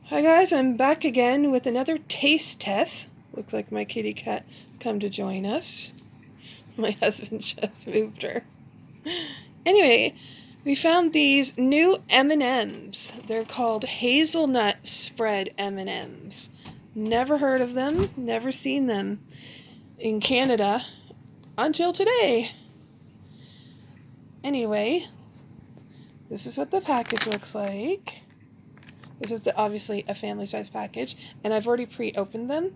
Hi guys, I'm back again with another taste test. Looks like my kitty cat has come to join us. My husband just moved her. Anyway, we found these new M&Ms. They're called Hazelnut Spread M&Ms. Never heard of them, never seen them in Canada until today. Anyway, this is what the package looks like. This is obviously a family-size package, and I've already pre-opened them.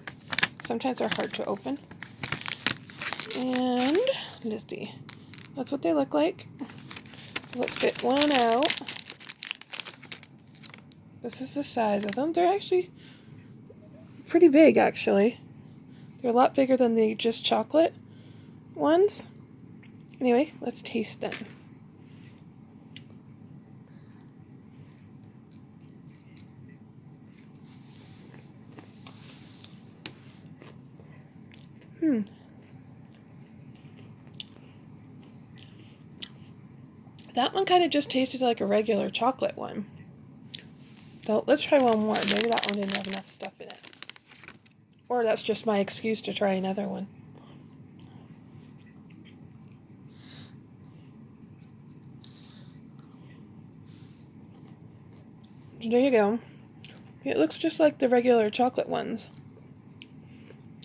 Sometimes they're hard to open. And let's see. That's what they look like. So let's get one out. This is the size of them. They're actually pretty big, actually. They're a lot bigger than the just chocolate ones. Anyway, let's taste them. That one kind of just tasted like a regular chocolate one. So let's try one more. Maybe that one didn't have enough stuff in it. Or that's just my excuse to try another one. So there you go. It looks just like the regular chocolate ones.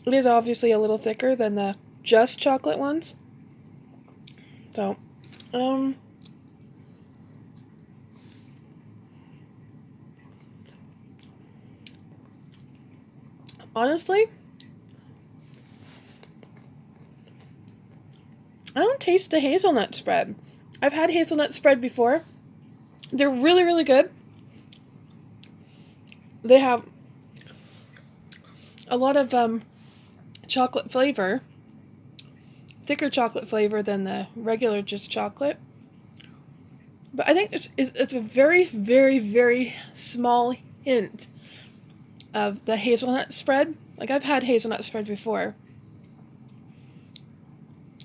It is obviously a little thicker than the just chocolate ones. So, honestly, I don't taste the hazelnut spread. I've had hazelnut spread before. They're really, really good. They have a lot of chocolate flavor, thicker chocolate flavor than the regular just chocolate. But I think it's a very, very, very small hint of the hazelnut spread. Like, I've had hazelnut spread before.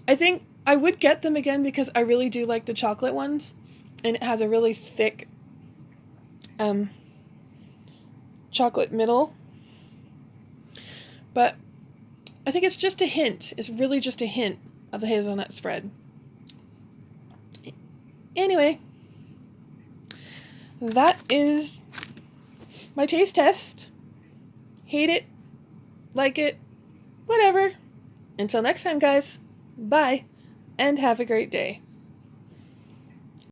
I think I would get them again because I really do like the chocolate ones, and it has a really thick chocolate middle. But I think it's just a hint. It's really just a hint of the hazelnut spread. Anyway, that is my taste test. Hate it, like it, whatever. Until next time, guys. Bye, and have a great day.